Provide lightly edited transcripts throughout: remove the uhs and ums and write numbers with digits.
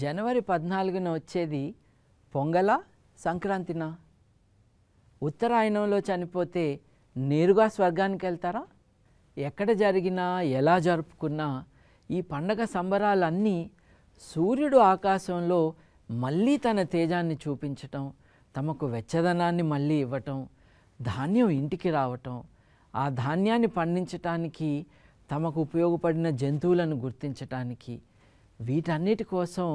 జనవరి 14న వచ్చేది పొంగలా సంక్రాంతినా? ఉత్తరాయణంలో చనిపోతే నేరుగా స్వర్గానికి వెళ్తారా? ఎక్కడ జరిగినా ఎలా జరుపుకున్నా ఈ పండగ సంబరాలన్నీ సూర్యుడు ఆకాశంలో మళ్ళీ తన తేజాన్ని చూపించటం, తమకు వెచ్చదనాన్ని మళ్ళీ ఇవ్వటం, ధాన్యం ఇంటికి రావటం, ఆ ధాన్యాన్ని పండించటానికి తమకు ఉపయోగపడిన జంతువులను గుర్తించటానికి, వీటన్నిటి కోసం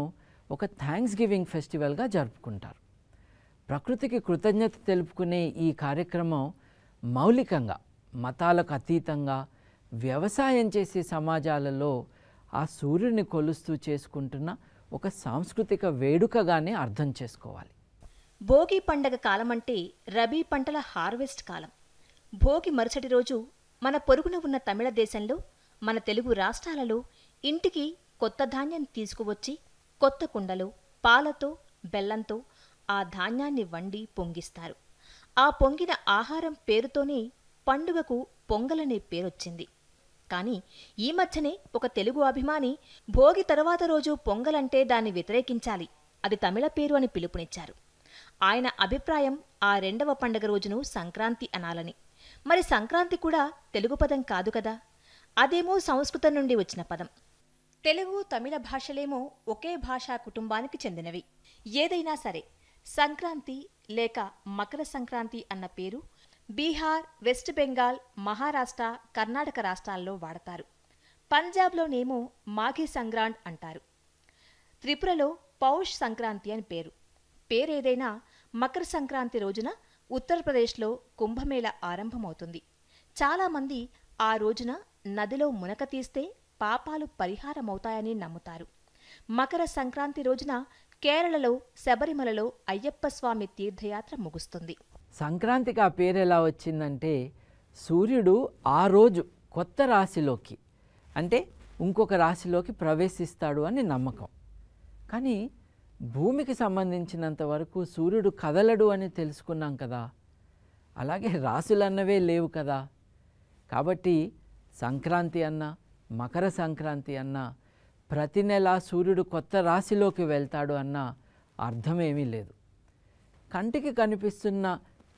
ఒక థ్యాంక్స్ గివింగ్ ఫెస్టివల్గా జరుపుకుంటారు. ప్రకృతికి కృతజ్ఞత తెలుపుకునే ఈ కార్యక్రమం మౌలికంగా మతాలకు అతీతంగా వ్యవసాయం చేసే సమాజాలలో ఆ సూర్యుని కొలుస్తూ చేసుకుంటున్న ఒక సాంస్కృతిక వేడుకగానే అర్థం చేసుకోవాలి. భోగి పండగ కాలమంటే రబీ పంటల హార్వెస్ట్ కాలం. భోగి మరుసటి రోజు మన పొరుగున ఉన్న తమిళ దేశంలో, మన తెలుగు రాష్ట్రాలలో ఇంటికి కొత్త ధాన్యం తీసుకువచ్చి కొత్త కుండలు, పాలతో, బెల్లంతో ఆ ధాన్యాన్ని వండి పొంగిస్తారు. ఆ పొంగిన ఆహారం పేరుతోనే పండుగకు పొంగలనే పేరొచ్చింది. కానీ ఈ మధ్యనే ఒక తెలుగు అభిమాని భోగి తరువాత రోజు పొంగలంటే దాన్ని వ్యతిరేకించాలి, అది తమిళ పేరు అని పిలుపునిచ్చారు. ఆయన అభిప్రాయం ఆ రెండవ పండగ రోజును సంక్రాంతి అనాలని. మరి సంక్రాంతి కూడా తెలుగు పదం కాదు కదా, అదేమో సంస్కృతం నుండి వచ్చిన పదం. తెలుగు తమిళ భాషలేమో ఒకే భాషా కుటుంబానికి చెందినవి. ఏదైనా సరే సంక్రాంతి లేక మకర సంక్రాంతి అన్న పేరు బీహార్, వెస్ట్ బెంగాల్, మహారాష్ట్ర, కర్ణాటక రాష్ట్రాల్లో వాడతారు. పంజాబ్లోనేమో మాఘీ సంగ్రాండ్ అంటారు. త్రిపురలో పౌష్ సంక్రాంతి అని పేరు. పేరేదైనా మకర సంక్రాంతి రోజున ఉత్తరప్రదేశ్లో కుంభమేళ ఆరంభమవుతుంది. చాలామంది ఆ రోజున నదిలో మునక తీస్తే పాపాలు పరిహారమవుతాయని నమ్ముతారు. మకర సంక్రాంతి రోజున కేరళలో శబరిమలలో అయ్యప్ప స్వామి తీర్థయాత్ర ముగుస్తుంది. సంక్రాంతికి ఆ పేరు ఎలా వచ్చిందంటే, సూర్యుడు ఆ రోజు కొత్త రాశిలోకి, అంటే ఇంకొక రాశిలోకి ప్రవేశిస్తాడు అని నమ్మకం. కానీ భూమికి సంబంధించినంత వరకు సూర్యుడు కదలడు అని తెలుసుకున్నాం కదా, అలాగే రాశులన్నవే లేవు కదా. కాబట్టి సంక్రాంతి అన్నా మకర సంక్రాంతి అన్నా ప్రతి నెల సూర్యుడు కొత్త రాశిలోకి వెళ్తాడు అన్న అర్థమేమీ లేదు. కంటికి కనిపిస్తున్న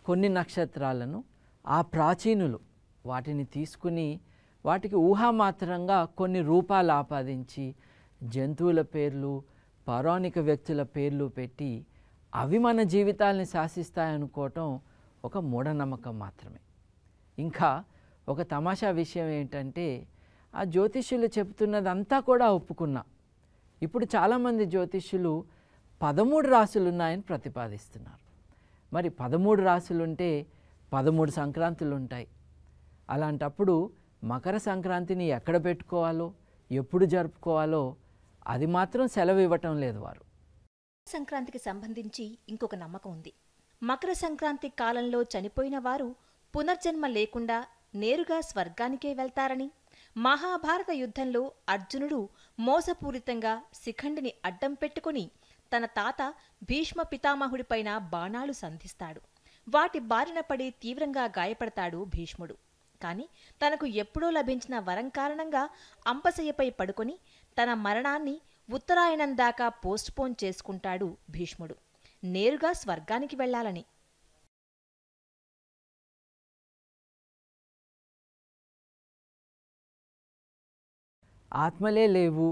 కొన్ని నక్షత్రాలను ఆ ప్రాచీనులు వాటిని తీసుకుని వాటికి ఊహామాత్రంగా కొన్ని రూపాలు ఆపాదించి జంతువుల పేర్లు, పౌరాణిక వ్యక్తుల పేర్లు పెట్టి అవి మన జీవితాల్ని శాసిస్తాయనుకోవటం ఒక మూఢనమ్మకం మాత్రమే. ఇంకా ఒక తమాషా విషయం ఏంటంటే, ఆ జ్యోతిష్యులు చెప్తున్నదంతా కూడా ఒప్పుకున్నా ఇప్పుడు చాలామంది జ్యోతిష్యులు 13 రాశులున్నాయని ప్రతిపాదిస్తున్నారు. మరి 13 రాశులుంటే 13 సంక్రాంతులు ఉంటాయి. అలాంటప్పుడు మకర సంక్రాంతిని ఎక్కడ పెట్టుకోవాలో, ఎప్పుడు జరుపుకోవాలో అది మాత్రం సెలవు ఇవ్వటం లేదు వారు. సంక్రాంతికి సంబంధించి ఇంకొక నమ్మకం ఉంది. మకర సంక్రాంతి కాలంలో చనిపోయిన వారు పునర్జన్మ లేకుండా నేరుగా స్వర్గానికే వెళ్తారని, మహాభారత యుద్ధంలో అర్జునుడు మోసపూరితంగా శిఖండిని అడ్డం పెట్టుకుని తన తాత భీష్మ పితామహుడిపైన బాణాలు సంధిస్తాడు. వాటి బారిన పడి తీవ్రంగా గాయపడతాడు భీష్ముడు. కాని తనకు ఎప్పుడో లభించిన వరం కారణంగా అంపశయ్యపై పడుకొని తన మరణాన్ని ఉత్తరాయణం దాకా పోస్ట్పోన్ చేసుకుంటాడు భీష్ముడు, నేరుగా స్వర్గానికి వెళ్లాలని. ఆత్మలే లేవు,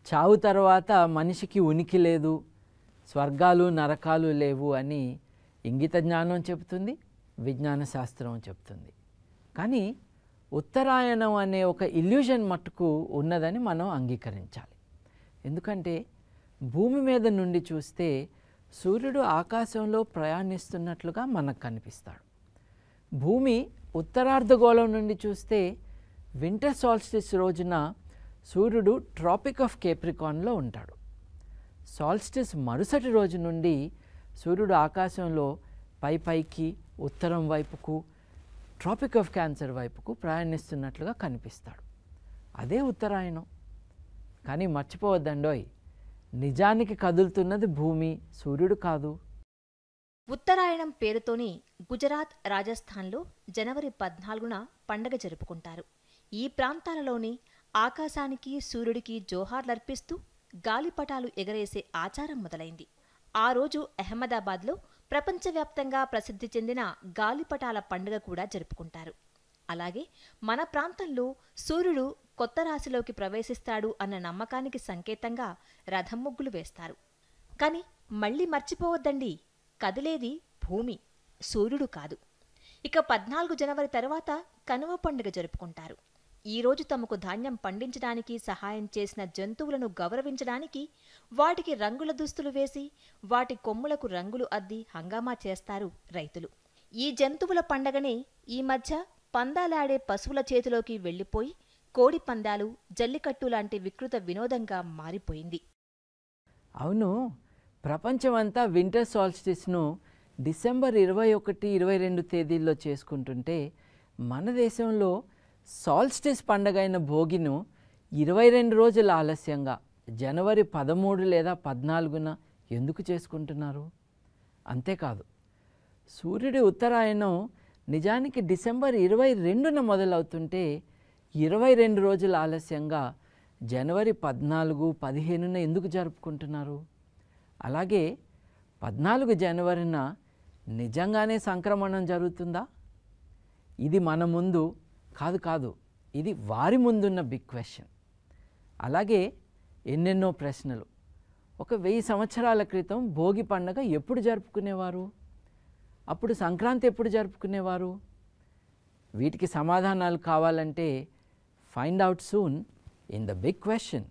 చావు తర్వాత మనిషికి ఉనికి లేదు, స్వర్గాలు నరకాలు లేవు అని ఇంగిత జ్ఞానం చెబుతుంది, విజ్ఞాన శాస్త్రం చెబుతుంది. కానీ ఉత్తరాయణం అనే ఒక ఇల్యూజన్ మట్టుకు ఉన్నదని మనం అంగీకరించాలి. ఎందుకంటే భూమి మీద నుండి చూస్తే సూర్యుడు ఆకాశంలో ప్రయాణిస్తున్నట్లుగా మనకు కనిపిస్తాడు. భూమి ఉత్తరార్ధగోళం నుండి చూస్తే వింటర్ సాల్స్టిస్ రోజున సూర్యుడు ట్రాపిక్ ఆఫ్ కేప్రికాన్లో ఉంటాడు. సాల్స్టిస్ మరుసటి రోజు నుండి సూర్యుడు ఆకాశంలో పైకి ఉత్తరం వైపుకు, ట్రాపిక్ ఆఫ్ క్యాన్సర్ వైపుకు ప్రయాణిస్తున్నట్లుగా కనిపిస్తాడు. అదే ఉత్తరాయణం. కానీ మర్చిపోవద్దండోయ్, నిజానికి కదులుతున్నది భూమి, సూర్యుడు కాదు. ఉత్తరాయణం పేరుతోనే గుజరాత్, రాజస్థాన్లో జనవరి 14న పండగ జరుపుకుంటారు. ఈ ప్రాంతాలలోని ఆకాశానికి, సూర్యుడికి జోహార్లర్పిస్తూ గాలిపటాలు ఎగరేసే ఆచారం మొదలైంది. ఆ రోజు అహ్మదాబాద్లో ప్రపంచవ్యాప్తంగా ప్రసిద్ధి చెందిన గాలిపటాల పండుగ కూడా జరుపుకుంటారు. అలాగే మన ప్రాంతంలో సూర్యుడు కొత్త రాశిలోకి ప్రవేశిస్తాడు అన్న నమ్మకానికి సంకేతంగా రథం ముగ్గులు వేస్తారు. కాని మళ్ళీ మర్చిపోవద్దండి, కదిలేది భూమి, సూర్యుడు కాదు. ఇక 14 జనవరి తర్వాత కనుమ పండుగ జరుపుకుంటారు. ఈరోజు తమకు ధాన్యం పండించడానికి సహాయం చేసిన జంతువులను గౌరవించడానికి వాటికి రంగుల దుస్తులు వేసి వాటి కొమ్ములకు రంగులు అద్ది హంగామా చేస్తారు రైతులు. ఈ జంతువుల పండగనే ఈ మధ్య పందాలాడే పశువుల చేతిలోకి వెళ్లిపోయి కోడి పందాలు, జల్లికట్టు లాంటి వికృత వినోదంగా మారిపోయింది. అవును, ప్రపంచమంతా వింటర్ సాల్స్టిస్ను డిసెంబర్ 21, 22 తేదీల్లో చేసుకుంటుంటే మన దేశంలో సాల్స్టిస్ పండగైన భోగిను 22 రోజుల ఆలస్యంగా జనవరి 13 లేదా 14న ఎందుకు చేసుకుంటున్నారు? అంతేకాదు, సూర్యుడి ఉత్తరాయణం నిజానికి డిసెంబర్ 22న మొదలవుతుంటే 22 రోజుల ఆలస్యంగా జనవరి 14, 15న ఎందుకు జరుపుకుంటున్నారు? అలాగే 14 జనవరిన నిజంగానే సంక్రమణం జరుగుతుందా? ఇది మన ముందు కాదు, ఇది వారి ముందున్న బిగ్ క్వశ్చన్. అలాగే ఎన్నెన్నో ప్రశ్నలు. ఒక 1000 సంవత్సరాల క్రితం భోగి పండుగ ఎప్పుడు జరుపుకునేవారు? అప్పుడు సంక్రాంతి ఎప్పుడు జరుపుకునేవారు? వీటికి సమాధానాలు కావాలంటే find out soon in the big question.